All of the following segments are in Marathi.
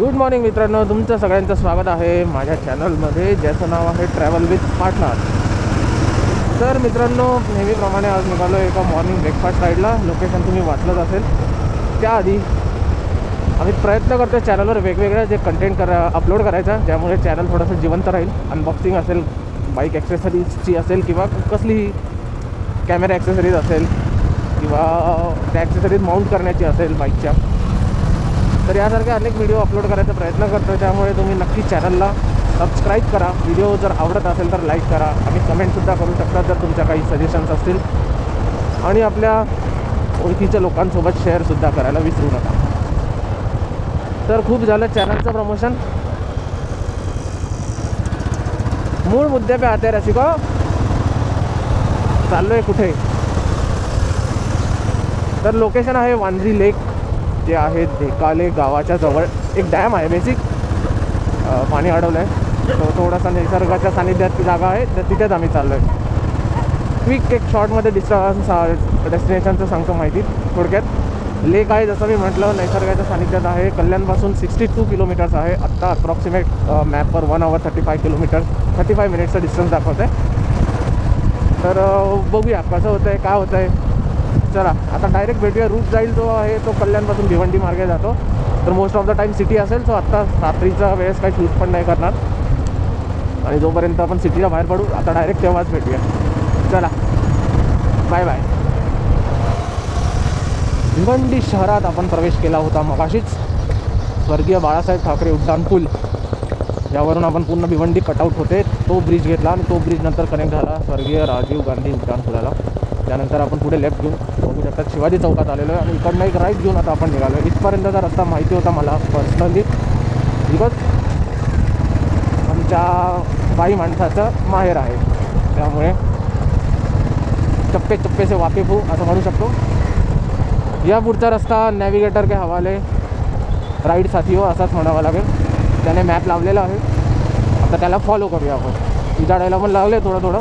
गुड मॉर्निंग मित्रांनो, तुमचं सगळ्यांचं स्वागत आहे माझ्या चॅनलमध्ये, ज्याचं नाव आहे ट्रॅव्हल विथ पार्टनर. तर मित्रांनो, नेहमीप्रमाणे आज निघालो एका मॉर्निंग ब्रेकफास्ट राईडला. लोकेशन तुम्ही वाचलंच असेल. त्याआधी आम्ही प्रयत्न करतो चॅनलवर वेगवेगळ्या जे कंटेंट अपलोड करायचा, ज्यामुळे चॅनल थोडंसं जिवंत राहील. अनबॉक्सिंग असेल, बाईक ॲक्सेसरीजची असेल, किंवा कसलीही कॅमेरा ॲक्सेसरीज असेल, किंवा त्या ॲक्सेसरीज माउंट करण्याची असेल बाईकच्या. तर यासारखे अनेक व्हिडिओ अपलोड करायचा प्रयत्न करतो. त्यामुळे तुम्ही नक्की चॅनलला सबस्क्राईब करा. व्हिडिओ जर आवडत असेल तर लाईक करा आणि कमेंटसुद्धा करू शकता जर तुमच्या काही सजेशन्स असतील. आणि आपल्या ओळखीच्या लोकांसोबत शेअरसुद्धा करायला विसरू नका. तर खूप झालं चॅनलचं प्रमोशन. मूळ मुद्दे पे आते रसिको. चाललो आहे कुठे? तर लोकेशन आहे वांद्री लेक, जे आहे धेकाले गावाच्या जवळ. एक डॅम आहे बेसिक, पाणी अडवलं आहे. तो थोडासा निसर्गाच्या सानिध्यात ती जागा आहे, तर तिथेच आम्ही चाललो आहे. क्विक एक शॉर्टमध्ये डेस्टिनेशनचं सांगतो माहिती. थोडक्यात लेक आहे, जसं मी म्हटलं, निसर्गाच्या सानिध्यात आहे. कल्याणपासून 62 किलोमीटर्स आहे. आत्ता अप्रॉक्सिमेट मॅपवर 1 hour 35 मिनिट्सचं डिस्टन्स दाखवत आहे. तर बघूया कसं होतं आहे, काय होतं आहे. चला आता डायरेक्ट भेटूया. रूट जाईल जो आहे तो कल्याणपासून भिवंडी मार्गे जातो. तर most of the time city असेल. सो आत्ता रात्रीचा वेळेस काही शूट पण नाही करणार. आणि जोपर्यंत आपण सिटीला बाहेर पडू, आता डायरेक्ट तेव्हाच भेटूया. चला बाय बाय. भिवंडी शहरात आपण प्रवेश केला होता मगाशीच. स्वर्गीय बाळासाहेब ठाकरे उड्डाण पूल, यावरून आपण पूर्ण भिवंडी कटआउट होते. तो ब्रिज घेतला आणि तो ब्रिज नंतर कनेक्ट झाला स्वर्गीय राजीव गांधी उड्डाण पुलाला. त्यानंतर आपण पुढे लेफ्ट घेऊन बघू शकतात शिवाजी चौकात आलेलो आहे. आणि इकडनं एक राईट घेऊन आता आपण निघालो आहे. इथपर्यंतचा रस्ता माहिती होता मला पर्सनली, बिकॉज आमच्या बाई माणसाचं माहेर आहे. त्यामुळे चप्पे चप्पे से वाकिफ हो असं म्हणू शकतो. या पुढचा रस्ता नॅव्हिगेटर के हवाले, राईड साथी हो असाच म्हणावा लागेल. त्याने मॅप लावलेला आहे. आता त्याला फॉलो करूया आपण. उजाडायला पण लागले थोडं थोडं.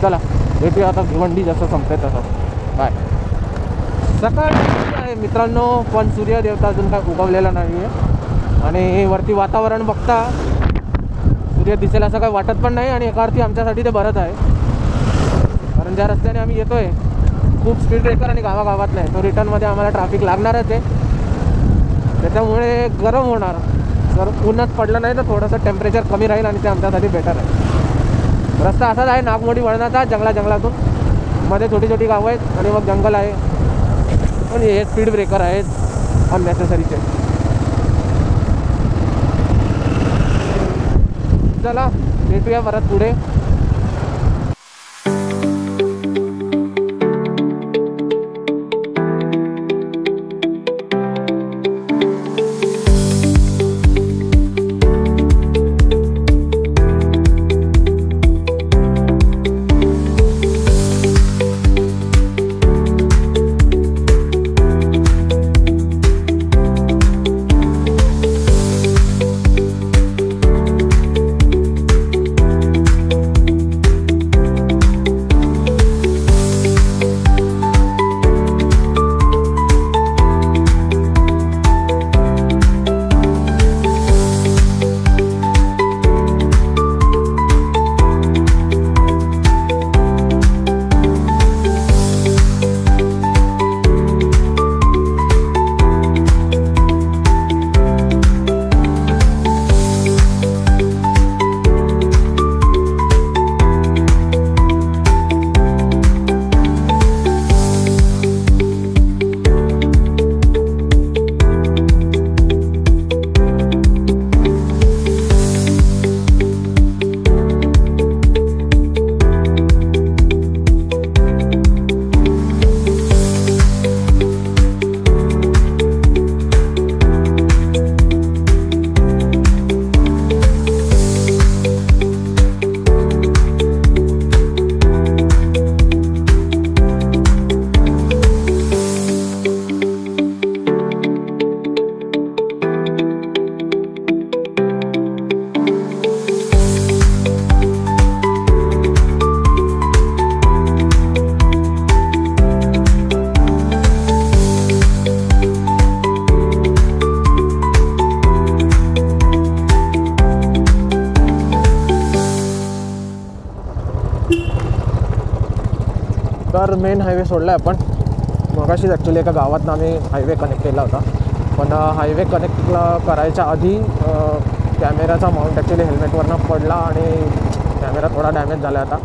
चला भेटूया आता भिवंडी जसं संपते तसं. बाय. सकाळ आहे मित्रांनो, पण सूर्यदेवता अजून काय उगवलेला नाही आहे. आणि वरती वातावरण बघता सूर्य दिसेल असं काय वाटत पण नाही. आणि एका अर्थी आमच्यासाठी ते बरंच आहे, कारण ज्या रस्त्याने आम्ही येतो आहे खूप स्पीड ब्रेकर आणि गावागावात नाही. तो रिटर्नमध्ये आम्हाला ट्रॅफिक लागणारच आहे. त्याच्यामुळे गरम होणार. जर ऊनच पडलं नाही तर थोडंसं टेम्परेचर कमी राहील आणि ते आमच्यासाठी बेटर आहे. रस्ता असाच आहे नागमोडी वळणाचा, जंगलातून मध्ये छोटी छोटी गावं आहेत आणि मग जंगल आहे. पण हे स्पीड ब्रेकर आहेत अननेसेसरीचे. चला भेटूया परत पुढे. तर मेन हायवे सोडला आहे आपण. मगाशीच ॲक्च्युली एका गावातनं आम्ही हायवे कनेक्ट केला होता, पण हायवे कनेक्टला करायच्या आधी कॅमेऱ्याचा माउंट ॲक्च्युली हेल्मेटवरनं पडला आणि कॅमेरा थोडा डॅमेज झाला आता.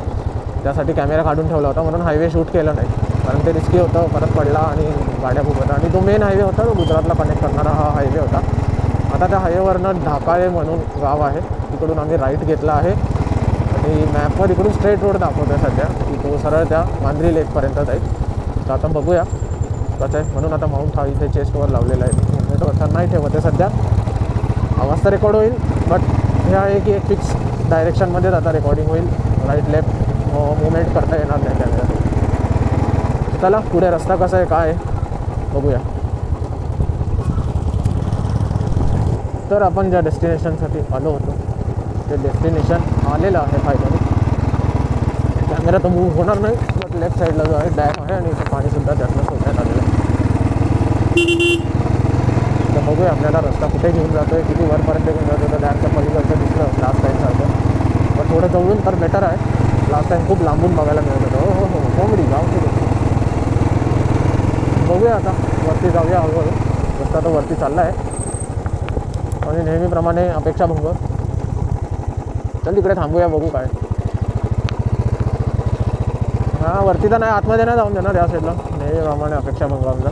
त्यासाठी कॅमेरा काढून ठेवला होता, म्हणून हायवे शूट केलं नाही, कारण ते रिस्की होतं. परत पडला आणि गाड्या खूप होत्या. आणि तो मेन हायवे होता, तो गुजरातला कनेक्ट करणारा हा हायवे होता. आता त्या हायवेवरनं ढाकाळे म्हणून गाव आहे, तिकडून आम्ही राईट घेतला आहे आणि मॅपवर इकडून स्ट्रेट रोड दाखवतो आहे सध्या, की तो सरळ त्या मांजरी लेकपर्यंत जाईल. तर आता बघूया कसं आहे. म्हणून आता माउंट हा इथे चेस्टवर लावलेला आहे, हेल्मेटवर नाही ठेवत आहे सध्या. आवाज तर रेकॉर्ड होईल, बट हे आहे की एक फिक्स डायरेक्शनमध्येच आता रेकॉर्डिंग होईल. राईट लेफ्ट मुवमेंट करता येणार नाही कॅमेरा. चला पुढे रस्ता कसा आहे काय बघूया. तर आपण ज्या डेस्टिनेशनसाठी आलो होतो ते डेस्टिनेशन आलेलं आहे फायनली. कॅमेरा तर मूव्ह होणार नाही, बट लेफ्ट साईडला जो आहे डॅम आहे आणि इथे पाणीसुद्धा त्यातलं सोडण्यात आलेलं आहे. तर बघूया आपल्याला रस्ता कुठे घेऊन जातो आहे, किती वरपर्यंत घेऊन जातो. तर डॅमच्या पलीकडचं दिसलं लास्ट टाईमसारखं, पण थोडं जवळून तर बेटर आहे. लास्ट टाईम खूप लांबून बघायला मिळत होतं. हो कोंबडी गाव कुठे. बघूया आता वरती जाऊया हळूहळू. रस्ता तर वरती चालला आहे आणि नेहमीप्रमाणे अपेक्षाभंग. चल तिकडे थांबूया, बघू काय. हां वरती तर नाही, आतमध्ये नाही जाऊन देणार या साईडला. नेहमीप्रमाणे अपेक्षाभंग आमचा.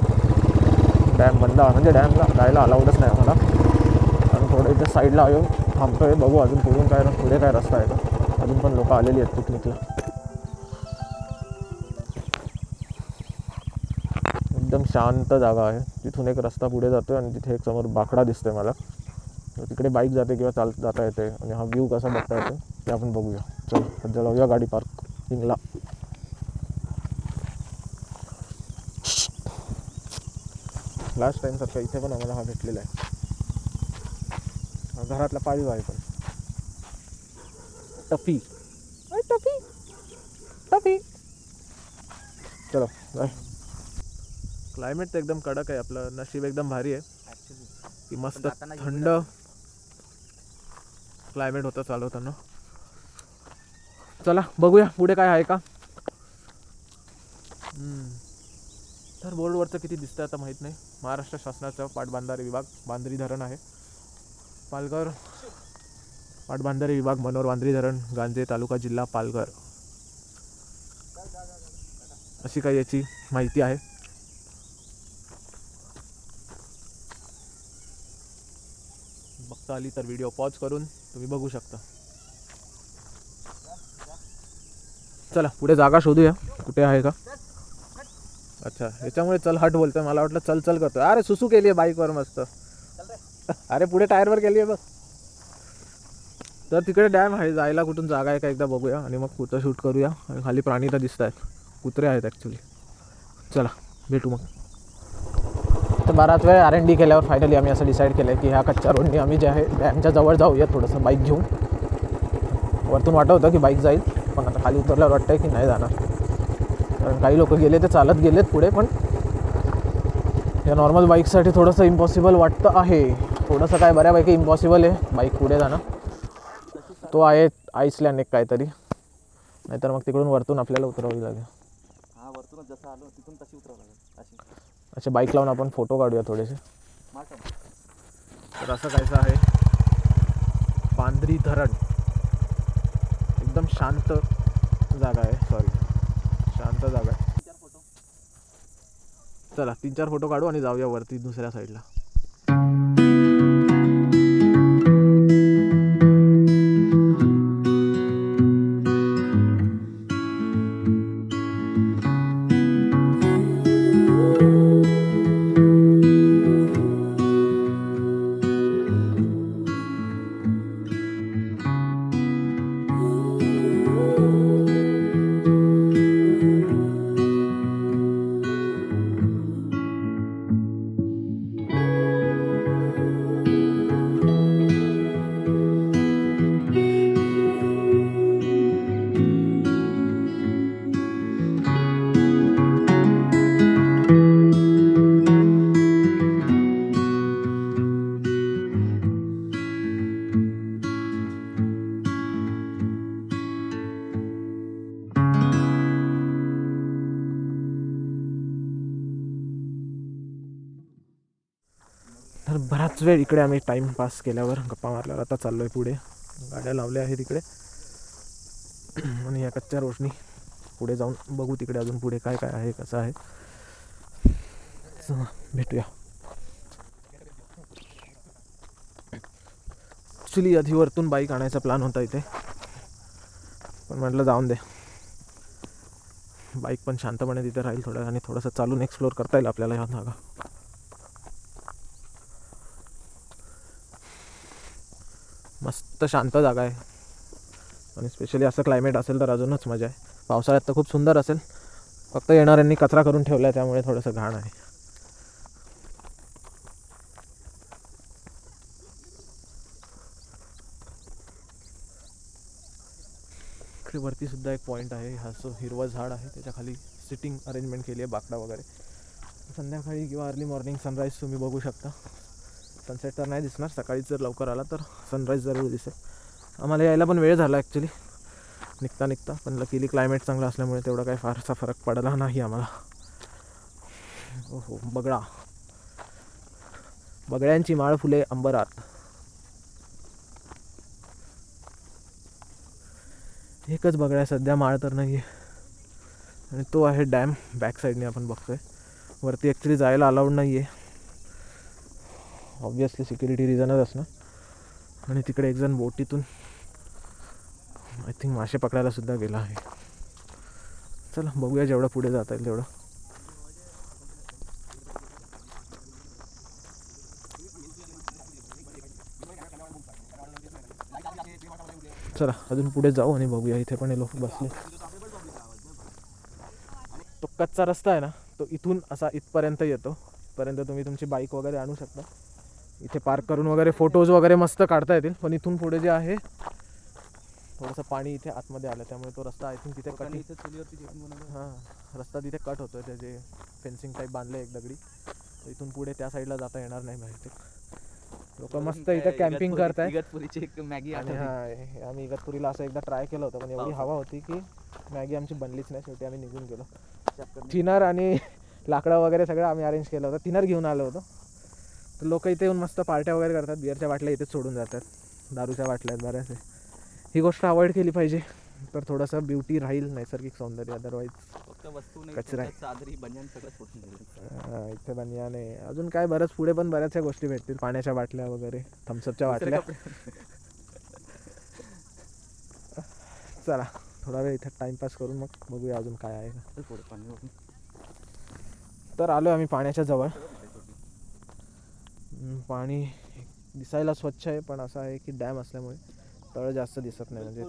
डॅम बंद म्हणजे डॅमला जायला अलाउडच नाही आम्हाला. आणि थोडं इथे साईडला येऊन थांबतो आहे, बघू अजून पुढून काय पुढे काय रस्ता आहे का. अजून पण लोक आलेली आहेत पिकनिकला. एकदम शांत जागा आहे. तिथून एक रस्ता पुढे जातो आहे आणि तिथे एक समोर बाकडा दिसतोय मला. तिकडे बाईक जाते किंवा चालत जाता येते आणि हा व्ह्यू कसा बघता येतो ते आपण बघूया. चल सध्या जाऊया गाडी पार्किंगला. लास्ट टाईमसारखा इथे पण आम्हाला हा भेटलेला आहे. घरातला पाळीव आहे पण. Tuffy Tuffy Tuffy. चलो बाय. क्लायमेट तर एकदम कडक आहे. आपलं नशीब एकदम भारी आहे की मस्त थंड क्लायमेट होतं चालवताना. चला बघूया पुढे काय आहे का. तर बोर्डवरचं किती दिसतं आता माहीत नाही. महाराष्ट्र शासनाचं पाटबंधारे विभाग, बांद्री धरण आहे पालघर. पाटबंधारे विभाग, मनोर बांद्री धरण, गांजे तालुका, जिल्हा पालघर, अशी काही याची माहिती आहे. बघता आली तर व्हिडिओ पॉज करून तुम्ही बघू शकता. चला पुढे जागा शोधूया कुठे आहे का. अच्छा याच्यामुळे चल हट बोलतोय, मला वाटलं चल चल करतोय. अरे सुसू केली आहे बाईकवर मस्त. अरे पुढे टायरवर केली आहे बघ. तर तिकडे डॅम आहे, जायला कुठून जागा आहे का एकदा बघूया आणि मग कुठं शूट करूया. आणि खाली प्राणी तर दिसत आहेत, कुत्रे आहेत ॲक्च्युली. चला भेटू मग. तर बराच वेळ R&D केल्यावर फायनली आम्ही असं डिसाईड केलं की ह्या कच्च्या रोडनी आम्ही जे आहे डॅमच्या जवळ जाऊया थोडंसं बाईक घेऊन. वरतून वाटत होतं की बाईक जाईल, पण आता खाली उतरल्यावर वाटतंय की नाही जाणार. कारण काही लोक गेले ते चालत गेलेत पुढे, पण या नॉर्मल बाईकसाठी थोडंसं इम्पॉसिबल वाटतं आहे. थोडंसं काय बऱ्यापैकी इम्पॉसिबल आहे बाईक पुढे जाणं. तो आहे आईसलँड एक काहीतरी, नाहीतर मग तिकडून वरतून आपल्याला उतरावी लागेल. हां वरतूनच जसं आलो तिथून तशी उतरावं लागेल अशी. अच्छा बाईक लावून आपण फोटो काढूया थोडेसे. तर असं कायचं आहे बांद्री धरण. एकदम शांत जागा आहे, सॉरी शांत जागा आहे. चला 3-4 फोटो काढू आणि जाऊया वरती दुसऱ्या साईडला. तर बराच वेळ इकडे आम्ही टाईमपास केल्यावर गप्पा मारल्यावर आता चाललो आहे पुढे. गाड्या लावल्या आहेत इकडे आणि या कच्च्या रोशनी पुढे जाऊन बघू तिकडे अजून पुढे काय काय आहे कसं आहे. चला भेटूया. ॲक्च्युली आधी वरतून बाईक आणायचा प्लॅन होता इथे, पण म्हटलं जाऊन दे, बाईक पण शांतपणे तिथे राहील थोडं आणि थोडंसं चालून एक्सप्लोर करता येईल आपल्याला या जागा. मस्त शांत जागा आहे आणि स्पेशली असं क्लायमेट असेल तर अजूनच मजा आहे. पावसाळ्यात तर खूप सुंदर असेल, फक्त येणाऱ्यांनी कचरा करून ठेवला आहे त्यामुळे थोडंसं घाण आहे. इकडे वरती सुद्धा एक पॉईंट आहे, हा जो हिरवं झाड आहे त्याच्या खाली सिटिंग अरेंजमेंट केली आहे, बाकडा वगैरे. संध्याकाळी किंवा अर्ली मॉर्निंग सनराईज तुम्ही बघू शकता. सनसेट तर नाही दिसणार, सकाळीच जर लवकर आला तर सनराईज जरूर दिसेल. आम्हाला यायला पण वेळ झाला ॲक्च्युली निघता, पण लकीली क्लायमेट चांगलं असल्यामुळे तेवढा काही फारसा फरक पडला नाही आम्हाला. ओहो, बगड्यांची माळ फुले अंबरात. एकच बगळा आहे सध्या, माळ तर नाही आहे. आणि तो आहे डॅम बॅक साईडने आपण बघतोय. वरती ॲक्च्युली जायला अलाउड नाही आहे, ऑब्वियसली सिक्युरिटी रिझनच असणार. आणि तिकडे एक जण बोटीतून आय थिंक मासे पकडायला सुद्धा गेला आहे. चला बघूया जेवढं पुढे जाता येईल तेवढं. चला अजून पुढे जाऊ आणि बघूया. इथे पण हे लोक बसले. तो कच्चा रस्ता आहे ना, तो इथून असा इथपर्यंत येतो. इथपर्यंत तुम्ही तुमची बाईक वगैरे आणू शकता, इथे पार्क करून वगैरे फोटोज वगैरे मस्त काढता येतील. पण इथून पुढे जे आहे थोडंसं पाणी इथे आतमध्ये आलं, त्यामुळे तो रस्ता आय थिंक तिथे हां रस्ता तिथे कट होतो. त्याचे फेन्सिंग टाईप बांधलं एक दगडी. इथून पुढे त्या साईडला जाता येणार नाही माहिती. लोक मस्त इथे कॅम्पिंग करताय. मॅगी आणि हां आम्ही इगतपुरीला असं एकदा ट्राय केलं होतं, पण एवढी हवा होती की मॅगी आमची बनलीच नाही. शेवटी आम्ही निघून गेलो. थिनर आणि लाकडं वगैरे सगळं आम्ही अरेंज केलं होतं. थिनर घेऊन आलो होतो. तर लोक इथे येऊन मस्त पार्ट्या वगैरे करतात. बिअरच्या बाटल्या इथेच सोडून जातात, दारूच्या बाटल्या आहेत बऱ्याच. ही गोष्ट अवॉइड केली पाहिजे, तर थोडंसं ब्युटी राहील, नैसर्गिक सौंदर्य. अदरवाईज कचरा इथे बनियान आहे. अजून काय बरंच पुढे पण बऱ्याचशा गोष्टी भेटतील, पाण्याच्या बाटल्या वगैरे, थम्सअपच्या बाटल्या. चला थोडा वेळ इथे टाइमपास करून मग बघूया अजून काय आहे का. तर आलो आम्ही पाण्याच्या जवळ. पाणी दिसायला स्वच्छ आहे, पण असं आहे की डॅम असल्यामुळे तळ जास्त दिसत नाही.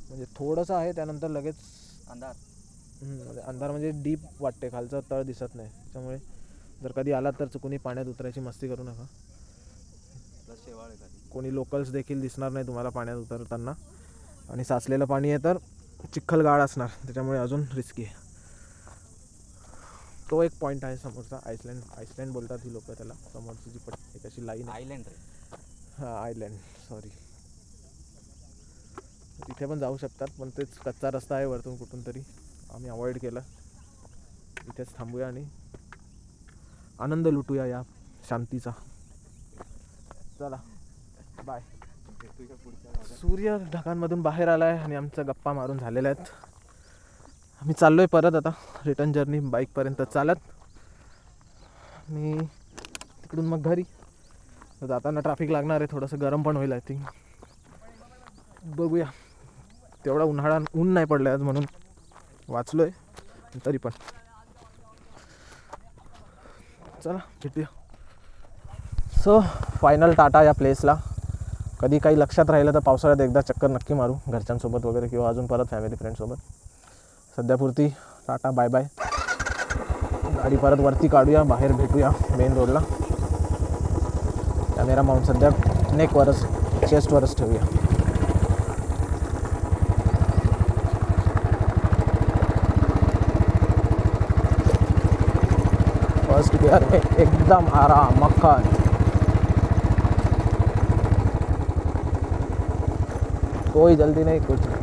म्हणजे थोडंसं आहे, त्यानंतर लगेच अंधार म्हणजे डीप वाटते, खालचं तळ दिसत नाही. त्यामुळे जर कधी आलात तर चुकून पाण्यात उतरायची मस्ती करू नका. कोणी लोकल्स देखील दिसणार नाही तुम्हाला पाण्यात उतरताना. आणि साचलेलं पाणी आहे तर चिखल गाळ असणार, त्याच्यामुळे अजून रिस्की आहे. तो एक पॉईंट आहे समोरचा. आईसलँड बोलतात ही लोक त्याला. समोरची जी एक अशी लाईन आयलँड. हां आयलँड, सॉरी. तिथे पण जाऊ शकतात, पण तेच कच्चा रस्ता आहे वरतून कुठून तरी. आम्ही अवॉइड केलं. इथेच थांबूया आणि आनंद लुटूया या शांतीचा. चला बाय. सूर्य ढगांमधून बाहेर आला आहे आणि आमच्या गप्पा मारून झालेल्या आहेत. आम्ही चाललो आहे परत आता रिटर्न जर्नी बाईकपर्यंत चालत. आणि तिकडून मग घरी. जाताना ट्रॅफिक लागणार आहे, थोडंसं गरम पण होईल आय थिंक. बघूया. तेवढा ऊन नाही पडलं आज म्हणून वाचलो आहे, तरी पण चला भेटूया. सो फायनल टाटा या प्लेसला. कधी काही लक्षात राहिलं तर पावसाळ्यात एकदा चक्कर नक्की मारू घरच्यांसोबत वगैरे, किंवा अजून परत फॅमिली फ्रेंडसोबत. सध्यापुरती टाटा बाय बाय. गाडी परत वरती काढूया, बाहेर भेटूया मेन रोडला. कॅमेरा माउंट सध्या नेकवरच, चेस्टवरच ठेवूया. फर्स्ट गियर में एकदम आराम, मक्खन. कोई जल्दी नहीं, कुछ नहीं.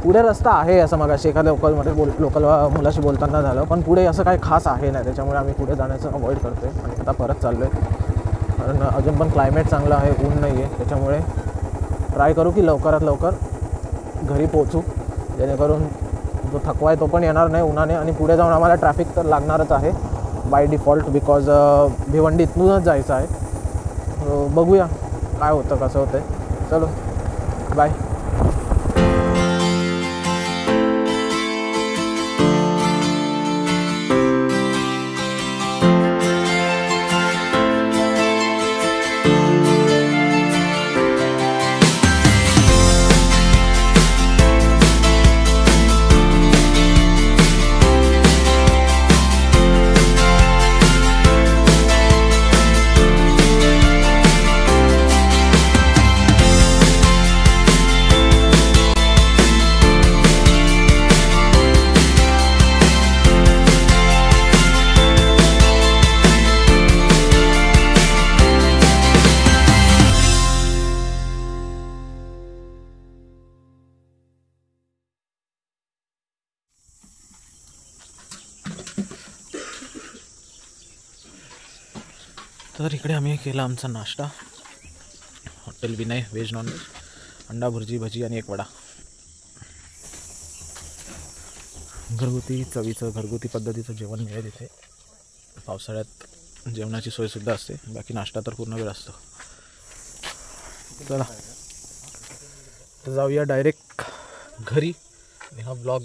पुढे रस्ता आहे असं मगाशी एका लोकल मुलाशी बोलताना झालं, पण पुढे असं काही खास आहे नाही, त्याच्यामुळे आम्ही पुढे जाण्याचं अवॉइड करतो आहे आणि आता परत चाललो आहे. कारण अजून पण क्लायमेट चांगलं आहे, ऊन नाही आहे, त्याच्यामुळे ट्राय करू की लवकरात लवकर घरी पोहोचू, जेणेकरून जो थकवा आहे तो पण येणार नाही उन्हाने. आणि पुढे जाऊन आम्हाला ट्रॅफिक तर लागणारच आहे बाय डिफॉल्ट, बिकॉज भिवंडी इथूनच जायचं आहे. बघूया काय होतं कसं होतं आहे. चलो बाय. तर इकडे आम्ही केला आमचा नाश्ता, हॉटेल विनय व्हेज नॉनव्हेज, अंडा भुर्जी, भजी आणि एक वडा. घरगुती चवीचं घरगुती पद्धतीचं जेवण मिळेल इथे. पावसाळ्यात जेवणाची सोयसुद्धा असते, बाकी नाश्ता तर पूर्ण वेळ असतो. चला तर जाऊया डायरेक्ट घरी आणि हा ब्लॉग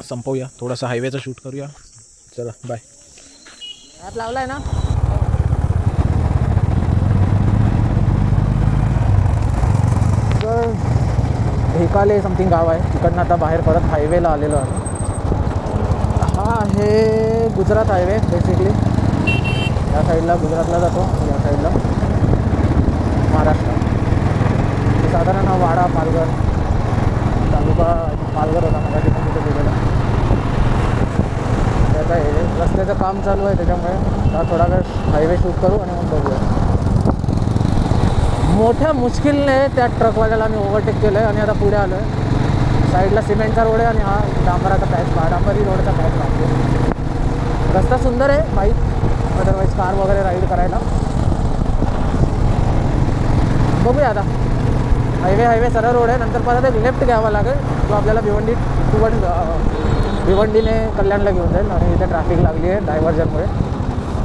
संपवूया. थोडासा हायवेचा शूट करूया. चला बाय. ॲप लावला आहे ना. तर ढेकाले समथिंग गाव आहे, तिकडनं आता बाहेर परत हायवेला आलेलो आहे. हा आहे गुजरात हायवे बेसिकली. या साईडला गुजरातला जातो, या साईडला महाराष्ट्र. साधारण हा वाडा पालघर तालुका पालघर होता मग तिथून तिथे गेलेला. त्याचा रस्त्याचं काम चालू आहे, त्याच्यामुळे थोडा वेळ हायवे शूट करू आणि मग बघूया. मोठ्या मुश्किलने त्या ट्रकवाल्याला मी ओव्हरटेक केलं आहे आणि आता पुढे आलो आहे. साईडला सिमेंटचा रोड आहे आणि हा डांबराचा पॅच, डांबरी रोडचा पॅच लागतो. रस्ता सुंदर आहे बाईक अदरवाईज कार वगैरे राईड करायला. बघूया आता. हायवे सरळ रोड आहे, नंतर परत एक लेफ्ट घ्यावा लागेल जो आपल्याला भिवंडीने कल्याणला घेऊन जाईल. आणि इथे ट्रॅफिक लागली आहे डायव्हर्जनमुळे.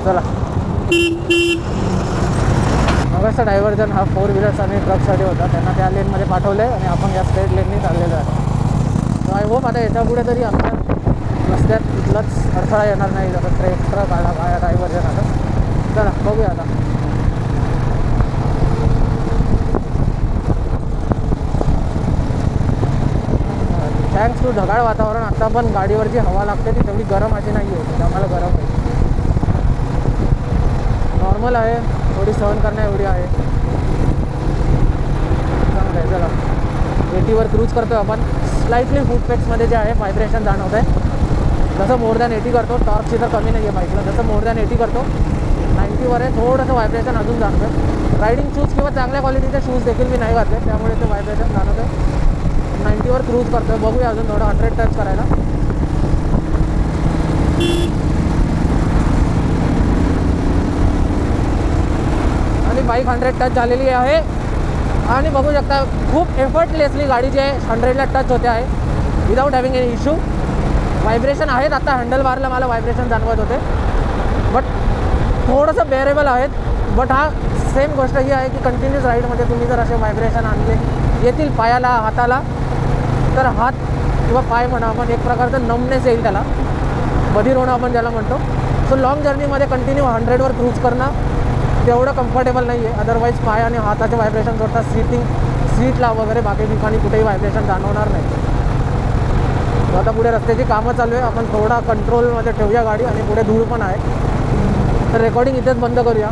चला. मगाचा डायव्हर्जन हा 4 व्हीलर्स आणि ट्रकसाठी होता, त्यांना त्या लेनमध्ये पाठवलं आहे आणि आपण या स्ट्रेट लेननी चाललेलो आहे. सो आय होप आता याच्या पुढे तरी आमच्या रस्त्यात इथलाच अडथळा येणार नाही, जसं ट्रक आला काय डायव्हर्जन आलं. चला बघूया आता. थँक्स टू ढगाळ वातावरण आता पण गाडीवरची हवा लागते ती तेवढी गरम अशी नाही आहे, आम्हाला गरम आहे. नॉर्मल आहे, थोडी सहन करण्या एवढी आहे. चांगलं आहे. चला 80वर क्रूज करतो आपण. स्लाइटली फुटपेक्समध्ये जे आहे व्हायब्रेशन जाणवत आहे. जसं मोर दॅन 80 करतो, टॉर्कची तर कमी नाही आहे बाईकला, जसं मोर दॅन 80 करतो 90वर आहे थोडंसं व्हायब्रेशन अजून जाणवत आहे. रायडिंग शूज किंवा चांगल्या क्वालिटीचे शूज देखील मी नाही घातले, त्यामुळे ते व्हायब्रेशन जाणवत आहे. 90वर क्रूज करतो आहे. बघूया अजून थोडं 100 टच करायला. आणि बाईक 100 टच झालेली आहे आणि बघू शकता खूप एफर्टलेसली गाडी जी आहे 100ला टच होते आहे without having any issue. Vibration आहेत आता, हँडलबारला मला व्हायब्रेशन जाणवत होते, बट थोडंसं बेअरेबल आहेत. बट हा सेम गोष्ट ही आहे की कंटिन्यूस राईडमध्ये तुम्ही जर असे व्हायब्रेशन आणले येतील पायाला हाताला तर हात किंवा पाय म्हणा आपण एक प्रकारचं नमनेस येईल, त्याला बधीर होणं आपण ज्याला म्हणतो. सो लॉंग जर्नीमध्ये कंटिन्यू 100वर क्रूज करणं तेवढं कम्फर्टेबल नाही आहे. अदरवाईज पाय आणि हाताचे व्हायब्रेशन जोडतात, सीटला वगैरे बाकी ठिकाणी कुठेही व्हायब्रेशन जाणवणार नाही. आता पुढे रस्त्याची कामं चालू आहे, आपण थोडा कंट्रोलमध्ये ठेवूया गाडी आणि पुढे धूळ पण आहे. तर रेकॉर्डिंग इथेच बंद करूया.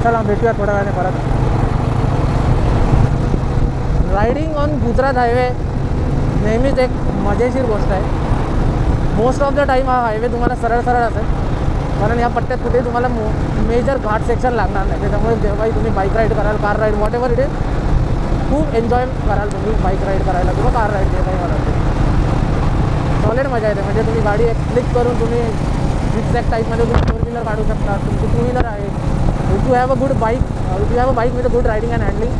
चला भेटूया थोड्या वेळाने परत. रायडिंग ऑन गुजरात हायवे नेहमीच एक मजेशीर गोष्ट आहे. मोस्ट ऑफ द टाईम हा हायवे तुम्हाला सरळ असेल, कारण या पट्ट्यात कुठे तुम्हाला मेजर घाट सेक्शन लागणार नाही. त्याच्यामुळे जेव्हाही तुम्ही बाईक राईड कराल, car ride, what ever it is, खूप एन्जॉय कराल तुम्ही बाईक राईड करायला किंवा कार राईड जे काही कराल. सॉलिड मजा येते. म्हणजे तुम्ही गाडी एक क्लिक करून तुम्ही झिगझॅग टाईपमध्ये तुम्ही 4 व्हीलर काढू शकता. तुमची 2 व्हीलर आहे. If you have a good bike, if you have a bike with a good riding and handling,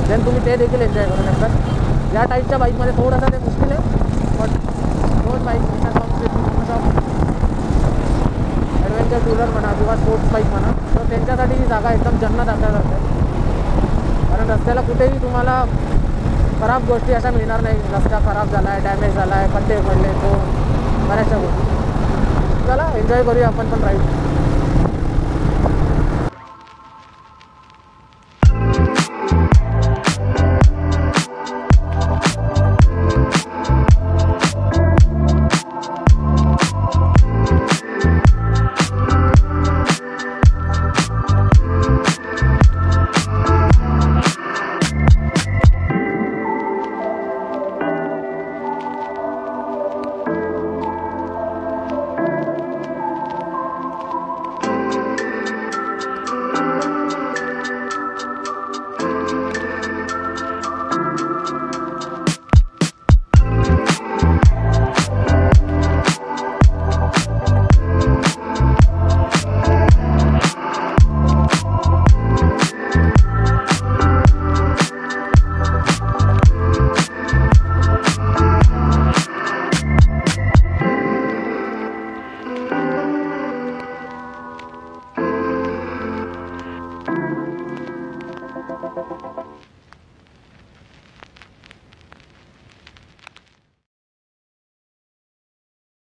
then तुम्ही ते देखील एन्जॉय करू शकता. या टाईपच्या बाईकमध्ये थोडंसं ते मुश्किल आहे, बट दोन बाईक ॲडव्हेंचर टूरर म्हणा किंवा स्पोर्ट्स बाईक म्हणा, तर त्यांच्यासाठी ही जागा एकदम जन्नत असल्यासारखं आहे. कारण रस्त्याला कुठेही तुम्हाला खराब गोष्टी अशा मिळणार नाही. रस्ता खराब झाला आहे, डॅमेज झाला आहे, पट्टे पडले, तो बऱ्याचशा गोष्टी. चला एन्जॉय करूया आपण पण राईड.